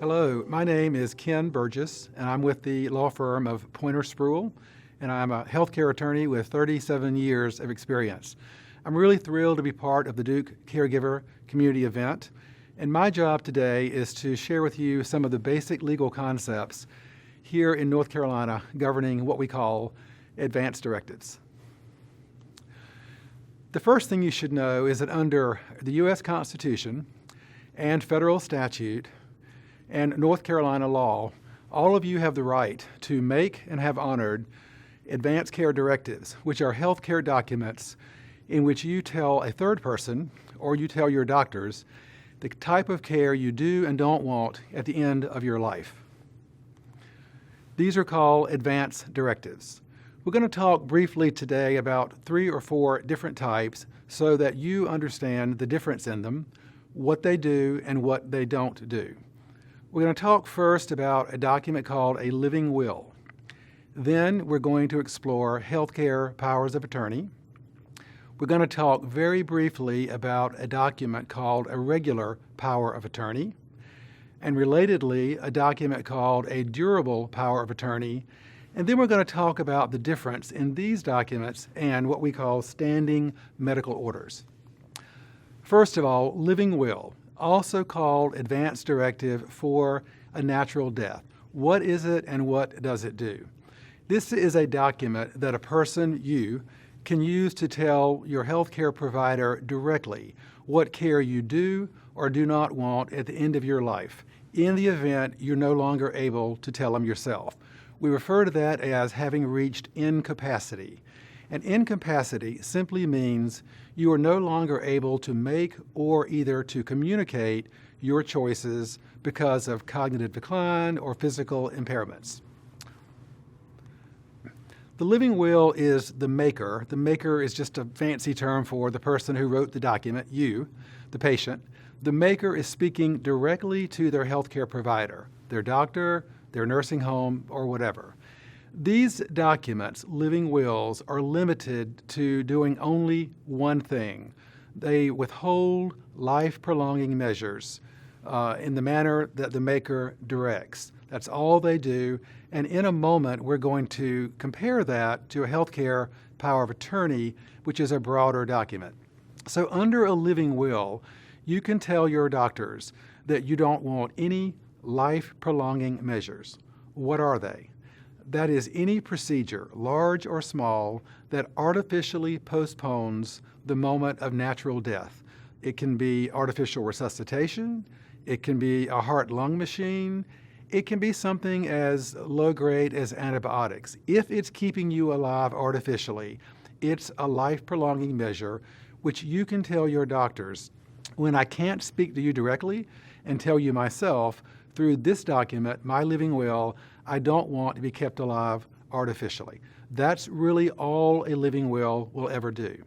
Hello, my name is Ken Burgess, and I'm with the law firm of Poyner Spruill, and I'm a healthcare attorney with 37 years of experience. I'm really thrilled to be part of the Duke Caregiver Community event, and my job today is to share with you some of the basic legal concepts here in North Carolina governing what we call advance directives. The first thing you should know is that under the U.S. Constitution and federal statute and North Carolina law, all of you have the right to make and have honored advance care directives, which are health care documents in which you tell a third person or you tell your doctors the type of care you do and don't want at the end of your life. These are called advance directives. We're going to talk briefly today about 3 or 4 different types so that you understand the difference in them, what they do and what they don't do. We're going to talk first about a document called a living will. Then we're going to explore healthcare powers of attorney. We're going to talk very briefly about a document called a regular power of attorney, and relatedly, a document called a durable power of attorney. And then we're going to talk about the difference in these documents and what we call standing medical orders. First of all, living will, also called advance directive for a natural death. What is it and what does it do? This is a document that a person, you, can use to tell your healthcare provider directly what care you do or do not want at the end of your life, in the event you're no longer able to tell them yourself. We refer to that as having reached incapacity. And incapacity simply means you are no longer able to make or either to communicate your choices because of cognitive decline or physical impairments. The living will is the maker. The maker is just a fancy term for the person who wrote the document, you, the patient. The maker is speaking directly to their healthcare provider, their doctor, their nursing home, or whatever. These documents, living wills, are limited to doing only one thing. They withhold life-prolonging measures in the manner that the maker directs. That's all they do. And in a moment, we're going to compare that to a healthcare power of attorney, which is a broader document. So under a living will, you can tell your doctors that you don't want any life-prolonging measures. What are they? That is any procedure, large or small, that artificially postpones the moment of natural death. It can be artificial resuscitation, it can be a heart-lung machine, it can be something as low-grade as antibiotics. If it's keeping you alive artificially, it's a life-prolonging measure which you can tell your doctors, when I can't speak to you directly and tell you myself, through this document, my living will, I don't want to be kept alive artificially. That's really all a living will ever do.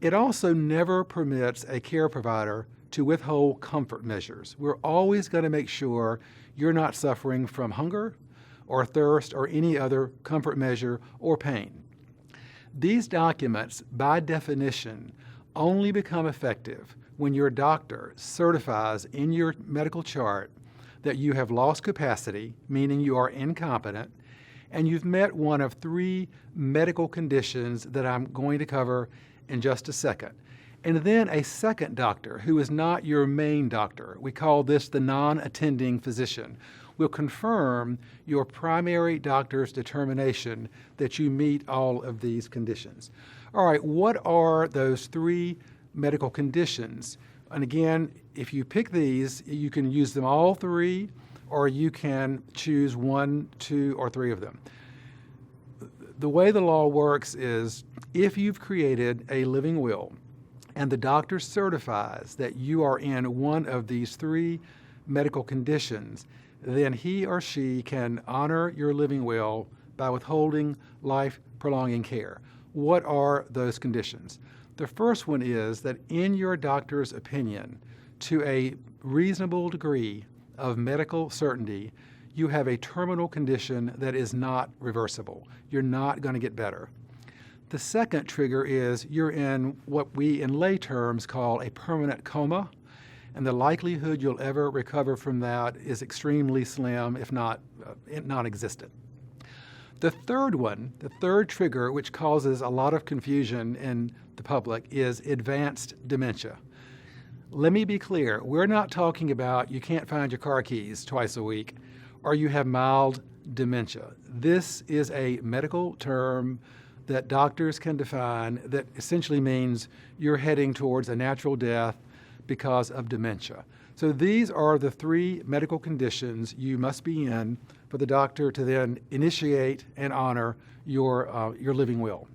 It also never permits a care provider to withhold comfort measures. We're always going to make sure you're not suffering from hunger or thirst or any other comfort measure or pain. These documents, by definition, only become effective when your doctor certifies in your medical chart that you have lost capacity, meaning you are incompetent, and you've met one of 3 medical conditions that I'm going to cover in just a second. And then a second doctor, who is not your main doctor, we call this the non-attending physician, will confirm your primary doctor's determination that you meet all of these conditions. All right, what are those 3 medical conditions? And again, if you pick these, you can use them all 3, or you can choose 1, 2, or 3 of them. The way the law works is if you've created a living will and the doctor certifies that you are in one of these 3 medical conditions, then he or she can honor your living will by withholding life-prolonging care. What are those conditions? The first one is that in your doctor's opinion, to a reasonable degree of medical certainty, you have a terminal condition that is not reversible. You're not going to get better. The second trigger is you're in what we in lay terms call a permanent coma. and the likelihood you'll ever recover from that is extremely slim, if not non-existent. The third trigger, which causes a lot of confusion in the public, is advanced dementia. Let me be clear, we're not talking about you can't find your car keys twice a week or you have mild dementia. This is a medical term that doctors can define that essentially means you're heading towards a natural death because of dementia. So these are the three medical conditions you must be in for the doctor to then initiate and honor your living will.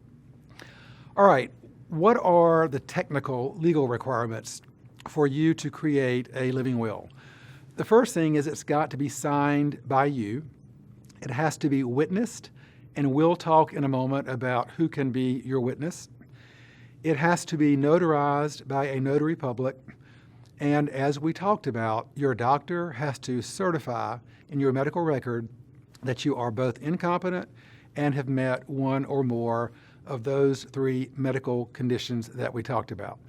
All right, what are the technical legal requirements for you to create a living will? The first thing is it's got to be signed by you. It has to be witnessed, and we'll talk in a moment about who can be your witness. It has to be notarized by a notary public, and as we talked about, your doctor has to certify in your medical record that you are both incompetent and have met one or more of those three medical conditions that we talked about.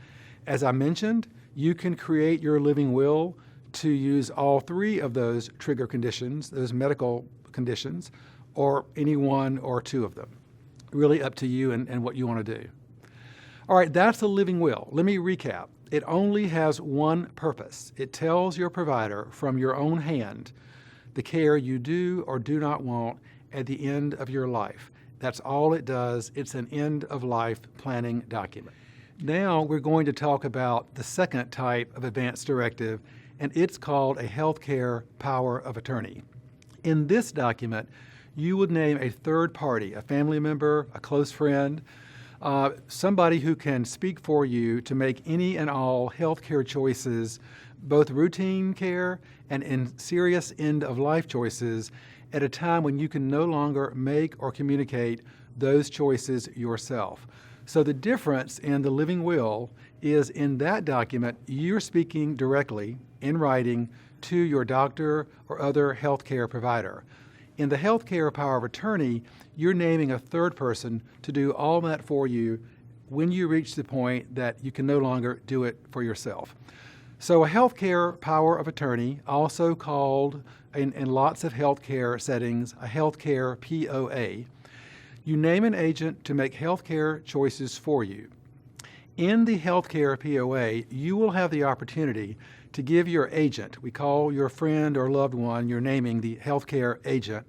As I mentioned, you can create your living will to use all three of those trigger conditions, those medical conditions, or any one or two of them. Really up to you and what you want to do. All right, that's the living will. Let me recap. It only has one purpose. It tells your provider from your own hand the care you do or do not want at the end of your life. That's all it does. It's an end-of-life planning document. Now we're going to talk about the second type of advance directive, and it's called a healthcare power of attorney. In this document, you would name a third party, a family member, a close friend, somebody who can speak for you to make any and all healthcare choices, both routine care and in serious end-of-life choices, at a time when you can no longer make or communicate those choices yourself. So the difference in the living will is in that document, you're speaking directly in writing to your doctor or other healthcare provider. In the healthcare power of attorney, you're naming a third person to do all that for you when you reach the point that you can no longer do it for yourself. So a healthcare power of attorney, also called in lots of healthcare settings, a healthcare POA, you name an agent to make healthcare choices for you. In the healthcare POA, you will have the opportunity to give your agent, we call your friend or loved one, you're naming the healthcare agent,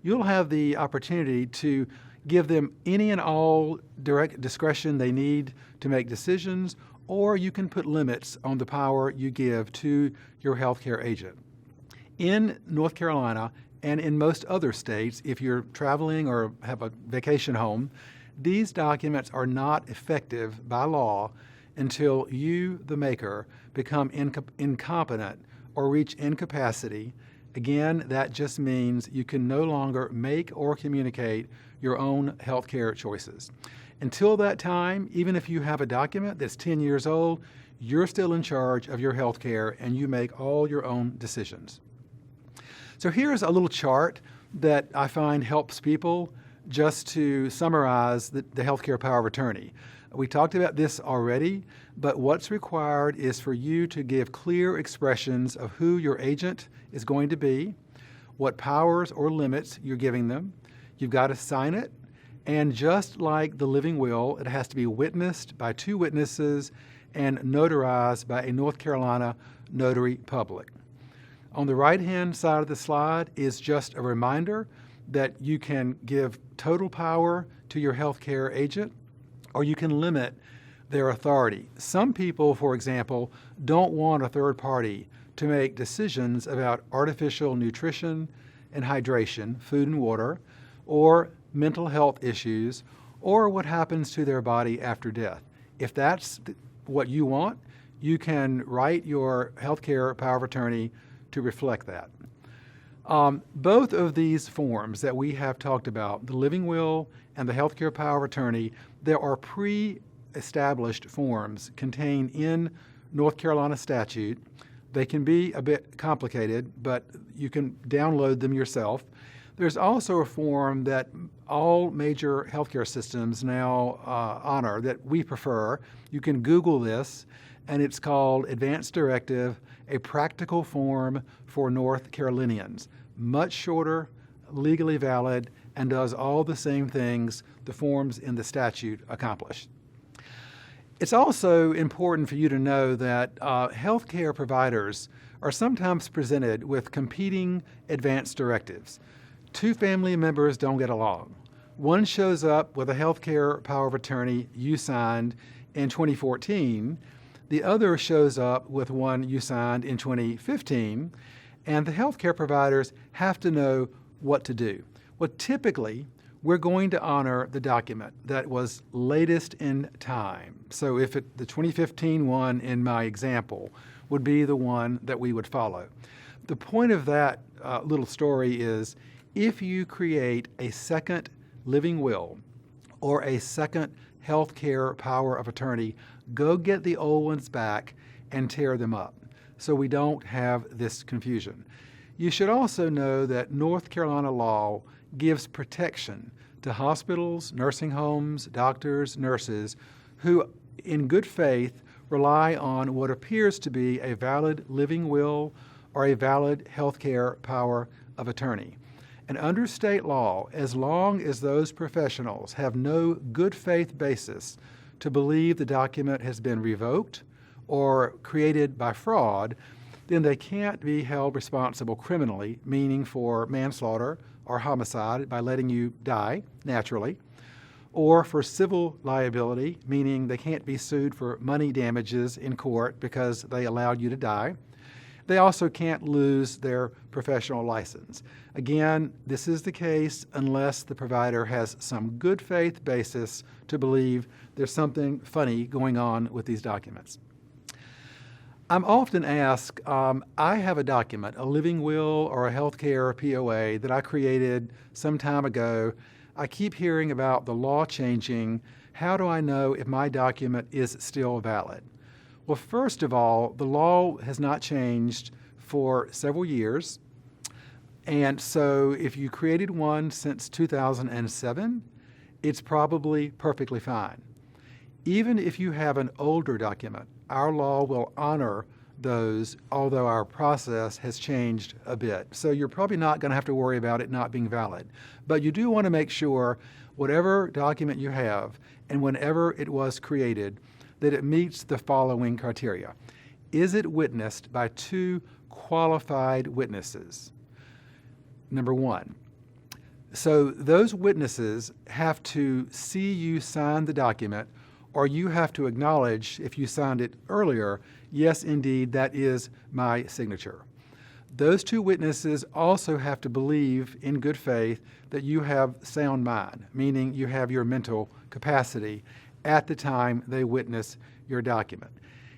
you'll have the opportunity to give them any and all direct discretion they need to make decisions, or you can put limits on the power you give to your healthcare agent. In North Carolina and in most other states, if you're traveling or have a vacation home, these documents are not effective by law until you, the maker, become incompetent or reach incapacity. Again, that just means you can no longer make or communicate your own healthcare choices. Until that time, even if you have a document that's 10 years old, you're still in charge of your healthcare and you make all your own decisions. So here's a little chart that I find helps people just to summarize the healthcare power of attorney. We talked about this already, but what's required is for you to give clear expressions of who your agent is going to be, what powers or limits you're giving them. You've got to sign it, and just like the living will, it has to be witnessed by two witnesses and notarized by a North Carolina notary public. On the right-hand side of the slide is just a reminder that you can give total power to your healthcare agent, or you can limit their authority. Some people, for example, don't want a third party to make decisions about artificial nutrition and hydration, food and water, or mental health issues, or what happens to their body after death. If that's what you want, you can write your healthcare power of attorney to reflect that. Both of these forms that we have talked about, the living will and the healthcare power of attorney, there are pre-established forms contained in North Carolina statute. They can be a bit complicated, but you can download them yourself. There's also a form that all major healthcare systems now honor that we prefer. You can Google this, and it's called Advanced Directive, a Practical Form for North Carolinians. Much shorter, legally valid, and does all the same things the forms in the statute accomplish. It's also important for you to know that healthcare providers are sometimes presented with competing advance directives. Two family members don't get along. One shows up with a healthcare power of attorney you signed in 2014. The other shows up with one you signed in 2015, and the healthcare providers have to know what to do. Well, typically, we're going to honor the document that was latest in time. So if the 2015 one in my example would be the one that we would follow. The point of that little story is if you create a second living will or a second healthcare power of attorney, go get the old ones back and tear them up so we don't have this confusion. You should also know that North Carolina law gives protection to hospitals, nursing homes, doctors, nurses who, in good faith, rely on what appears to be a valid living will or a valid healthcare power of attorney. And under state law, as long as those professionals have no good faith basis to believe the document has been revoked or created by fraud, then they can't be held responsible criminally, meaning for manslaughter or homicide by letting you die naturally, or for civil liability, meaning they can't be sued for money damages in court because they allowed you to die. They also can't lose their professional license. Again, this is the case unless the provider has some good faith basis to believe there's something funny going on with these documents. I'm often asked, I have a document, a living will or a healthcare POA that I created some time ago. I keep hearing about the law changing. How do I know if my document is still valid? Well, first of all, the law has not changed for several years. And so if you created one since 2007, it's probably perfectly fine. Even if you have an older document, our law will honor those, although our process has changed a bit. So you're probably not going to have to worry about it not being valid. But you do want to make sure whatever document you have and whenever it was created, that it meets the following criteria. Is it witnessed by two qualified witnesses? Number one. So those witnesses have to see you sign the document, or you have to acknowledge, if you signed it earlier, yes, indeed, that is my signature. Those two witnesses also have to believe in good faith that you have sound mind, meaning you have your mental capacity at the time they witness your document.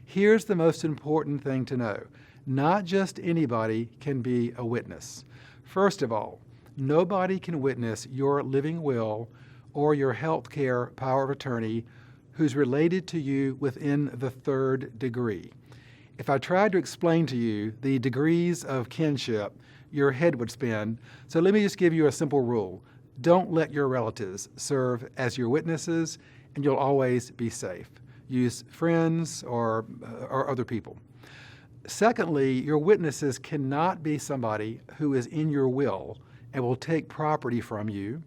Here's the most important thing to know. Not just anybody can be a witness. First of all, nobody can witness your living will or your healthcare power of attorney who's related to you within the third degree. If I tried to explain to you the degrees of kinship, your head would spin. So let me just give you a simple rule. Don't let your relatives serve as your witnesses, and you'll always be safe. Use friends or other people. Secondly, your witnesses cannot be somebody who is in your will and will take property from you,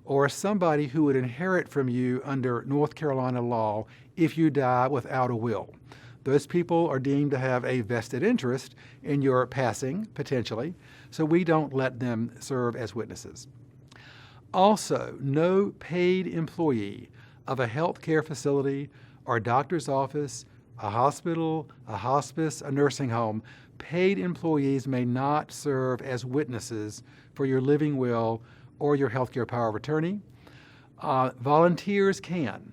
or somebody who would inherit from you under North Carolina law if you die without a will. Those people are deemed to have a vested interest in your passing, potentially, so we don't let them serve as witnesses. Also, no paid employee of a healthcare facility or doctor's office, a hospital, a hospice, a nursing home, paid employees may not serve as witnesses for your living will or your healthcare power of attorney. Volunteers can.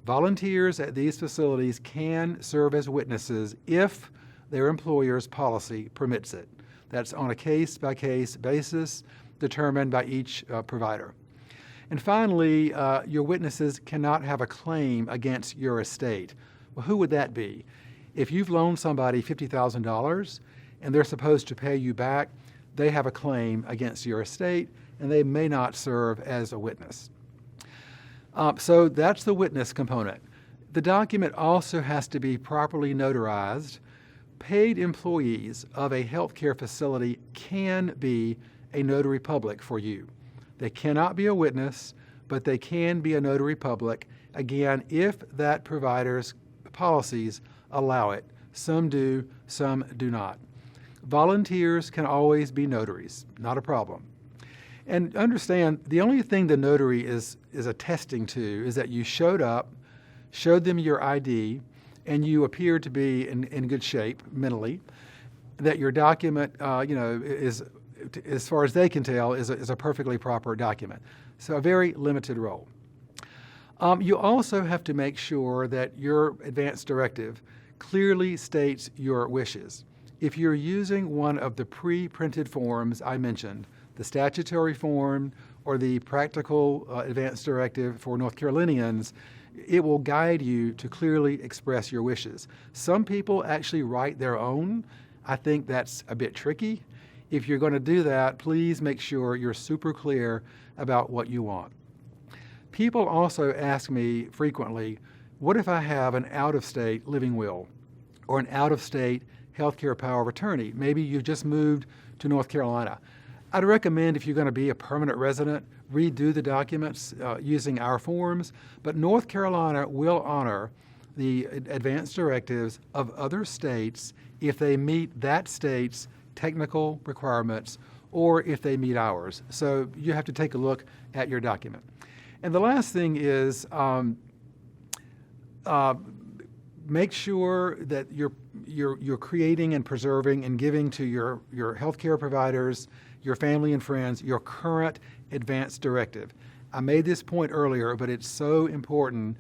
Volunteers at these facilities can serve as witnesses if their employer's policy permits it. That's on a case-by-case basis determined by each provider. And finally, your witnesses cannot have a claim against your estate. Well, who would that be? If you've loaned somebody $50,000 and they're supposed to pay you back, they have a claim against your estate, and they may not serve as a witness. So that's the witness component. The document also has to be properly notarized. Paid employees of a healthcare facility can be a notary public for you. They cannot be a witness, but they can be a notary public, again, if that provider's policies allow it. Some do, some do not. Volunteers can always be notaries, not a problem. And understand, the only thing the notary is attesting to is that you showed up, showed them your ID, and you appear to be in good shape mentally, that your document, is, as far as they can tell, is a perfectly proper document. So a very limited role. You also have to make sure that your advance directive clearly states your wishes. If you're using one of the pre-printed forms I mentioned, the statutory form or the practical advance directive for North Carolinians, it will guide you to clearly express your wishes. Some people actually write their own. I think that's a bit tricky. If you're going to do that, please make sure you're super clear about what you want. People also ask me frequently, what if I have an out-of-state living will or an out-of-state healthcare power of attorney? Maybe you've just moved to North Carolina. I'd recommend, if you're going to be a permanent resident, redo the documents using our forms, but North Carolina will honor the advance directives of other states if they meet that state's technical requirements or if they meet ours. So you have to take a look at your document. And the last thing is make sure that you're creating and preserving and giving to your healthcare providers, your family and friends, your current advance directive. I made this point earlier, but it's so important.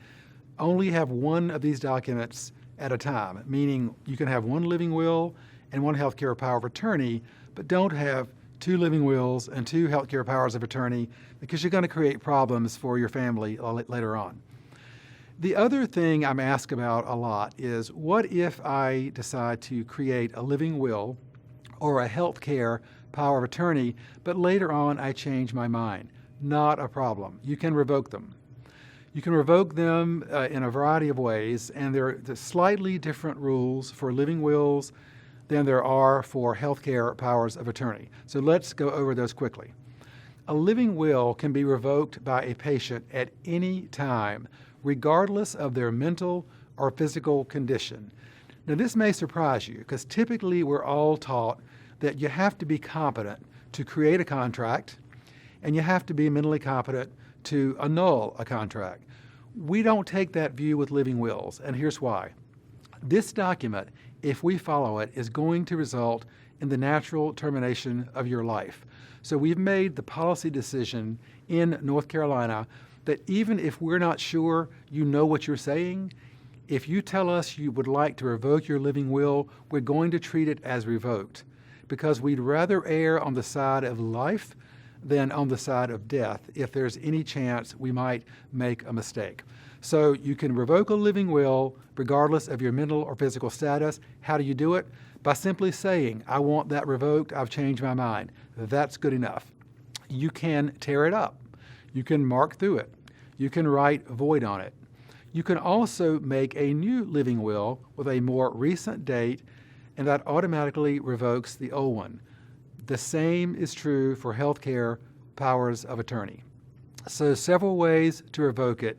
Only have one of these documents at a time, meaning you can have one living will and one healthcare power of attorney, but don't have two living wills and two healthcare powers of attorney, because you're going to create problems for your family later on. The other thing I'm asked about a lot is, what if I decide to create a living will or a healthcare power of attorney, but later on I change my mind? Not a problem. You can revoke them. You can revoke them in a variety of ways, and there are slightly different rules for living wills than there are for healthcare powers of attorney. So let's go over those quickly. A living will can be revoked by a patient at any time, regardless of their mental or physical condition. Now, this may surprise you, because typically we're all taught that you have to be competent to create a contract, and you have to be mentally competent to annul a contract. We don't take that view with living wills, and here's why. This document, if we follow it, is going to result in the natural termination of your life. So we've made the policy decision in North Carolina that even if we're not sure you know what you're saying, if you tell us you would like to revoke your living will, we're going to treat it as revoked, because we'd rather err on the side of life than on the side of death if there's any chance we might make a mistake. So you can revoke a living will regardless of your mental or physical status. How do you do it? By simply saying, I want that revoked, I've changed my mind. That's good enough. You can tear it up. You can mark through it. You can write void on it. You can also make a new living will with a more recent date, and that automatically revokes the old one. The same is true for healthcare powers of attorney. So several ways to revoke it.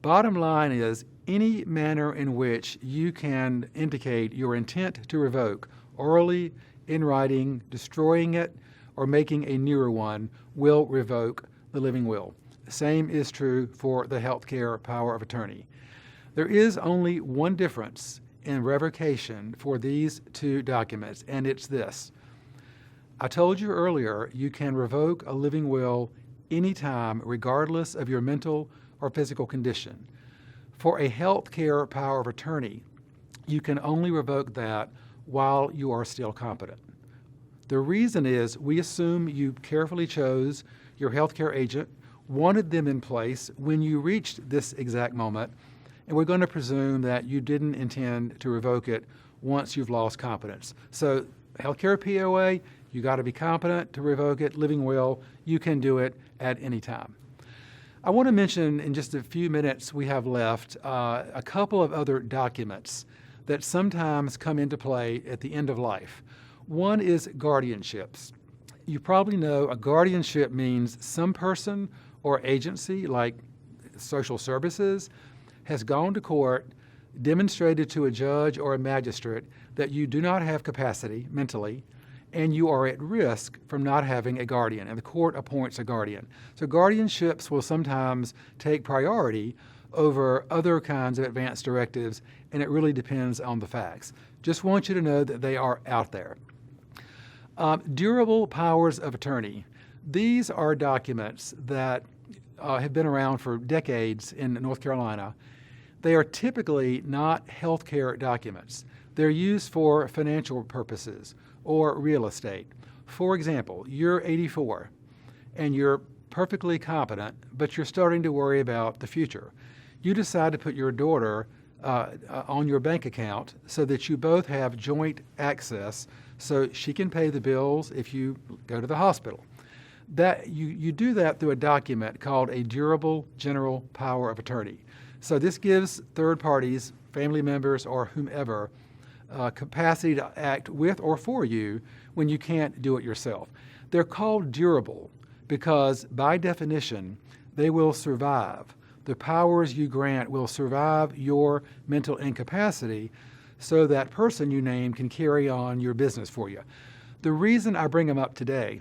Bottom line is, any manner in which you can indicate your intent to revoke, orally, in writing, destroying it, or making a newer one, will revoke the living will. The same is true for the healthcare power of attorney. There is only one difference in revocation for these two documents, and it's this. I told you earlier, you can revoke a living will anytime, regardless of your mental or physical condition. For a health care power of attorney, you can only revoke that while you are still competent. The reason is, we assume you carefully chose your healthcare agent, wanted them in place when you reached this exact moment, and we're going to presume that you didn't intend to revoke it once you've lost competence. So healthcare POA, you got to be competent to revoke it. Living will, you can do it at any time. I want to mention in just a few minutes we have left a couple of other documents that sometimes come into play at the end of life. One is guardianships. You probably know a guardianship means some person or agency, like social services, has gone to court, demonstrated to a judge or a magistrate that you do not have capacity mentally, and you are at risk from not having a guardian, and the court appoints a guardian. So guardianships will sometimes take priority over other kinds of advance directives, and it really depends on the facts. Just want you to know that they are out there. Durable powers of attorney. These are documents that have been around for decades in North Carolina. They are typically not healthcare documents. They're used for financial purposes or real estate. For example, you're 84 and you're perfectly competent, but you're starting to worry about the future. You decide to put your daughter on your bank account so that you both have joint access so she can pay the bills if you go to the hospital. That you do that through a document called a durable general power of attorney. So this gives third parties, family members, or whomever, capacity to act with or for you when you can't do it yourself. They're called durable because, by definition, they will survive. The powers you grant will survive your mental incapacity so that person you name can carry on your business for you. The reason I bring them up today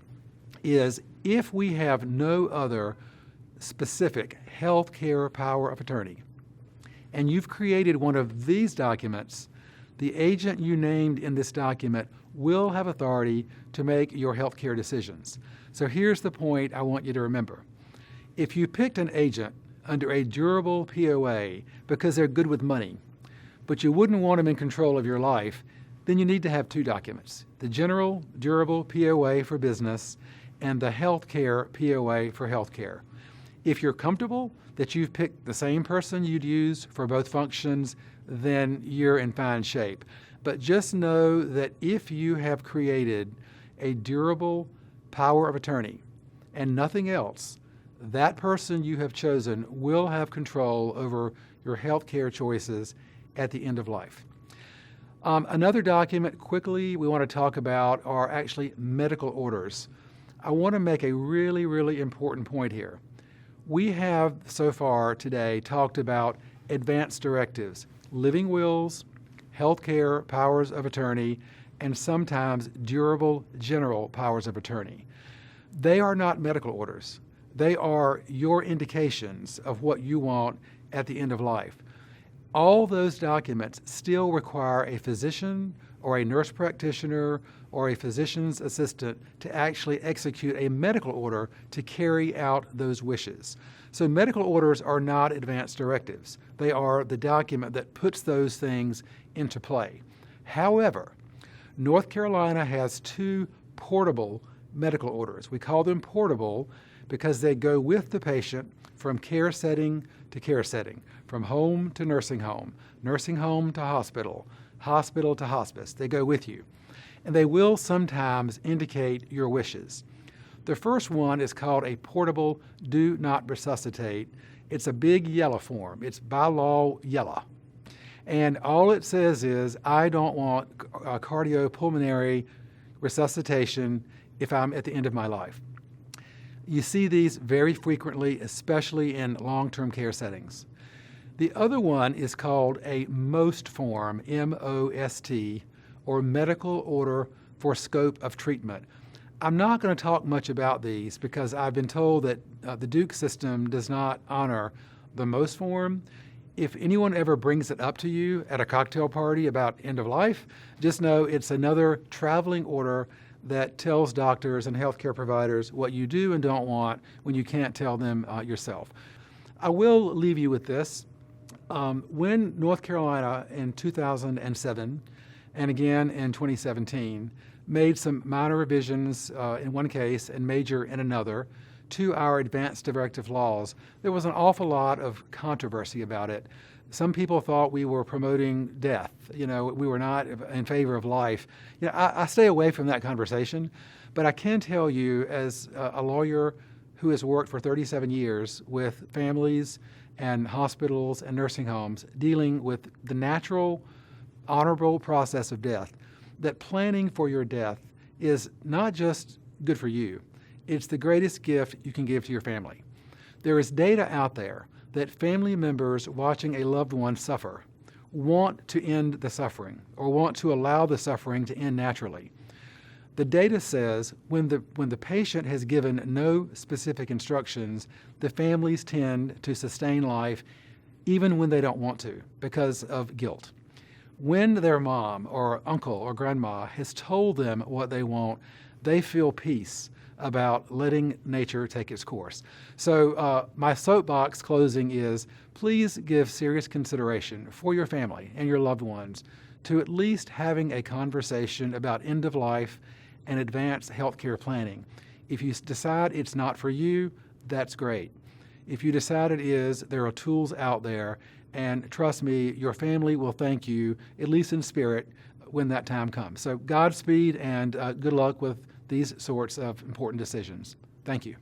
is if we have no other specific health care power of attorney, and you've created one of these documents, the agent you named in this document will have authority to make your health care decisions. So here's the point I want you to remember. If you picked an agent under a durable POA because they're good with money, but you wouldn't want them in control of your life, then you need to have two documents, the general durable POA for business and the health care POA for health care. If you're comfortable that you've picked the same person you'd use for both functions, then you're in fine shape. But just know that if you have created a durable power of attorney and nothing else, that person you have chosen will have control over your health care choices at the end of life. Another document quickly we want to talk about are actually medical orders. I want to make a really, really important point here. We have so far today talked about advance directives, living wills, healthcare powers of attorney, and sometimes durable general powers of attorney. They are not medical orders. They are your indications of what you want at the end of life. All those documents still require a physician or a nurse practitioner or a physician's assistant to actually execute a medical order to carry out those wishes. So medical orders are not advance directives. They are the document that puts those things into play. However, North Carolina has two portable medical orders. We call them portable because they go with the patient from care setting to care setting, from home to nursing home to hospital, hospital to hospice. They go with you. And they will sometimes indicate your wishes. The first one is called a portable do not resuscitate. It's a big yellow form. It's by law yellow. And all it says is, I don't want cardiopulmonary resuscitation if I'm at the end of my life. You see these very frequently, especially in long-term care settings. The other one is called a MOST form, M-O-S-T, or medical order for scope of treatment. I'm not going to talk much about these because I've been told that the Duke system does not honor the MOST form. If anyone ever brings it up to you at a cocktail party about end of life, just know it's another traveling order that tells doctors and healthcare providers what you do and don't want when you can't tell them yourself. I will leave you with this. When North Carolina in 2007 and again in 2017 made some minor revisions in one case and major in another to our advance directive laws, there was an awful lot of controversy about it. Some people thought we were promoting death. We were not in favor of life. I stay away from that conversation, but I can tell you as a lawyer who has worked for 37 years with families and hospitals and nursing homes dealing with the natural, honorable process of death, that planning for your death is not just good for you, it's the greatest gift you can give to your family. There is data out there that family members watching a loved one suffer want to end the suffering or want to allow the suffering to end naturally. The data says when the patient has given no specific instructions, the families tend to sustain life even when they don't want to because of guilt. When their mom or uncle or grandma has told them what they want, they feel peace about letting nature take its course. So my soapbox closing is, please give serious consideration for your family and your loved ones to at least having a conversation about end of life and advanced healthcare planning. If you decide it's not for you, that's great. If you decide it is, there are tools out there, and trust me, your family will thank you, at least in spirit, when that time comes. So Godspeed and good luck with these sorts of important decisions. Thank you.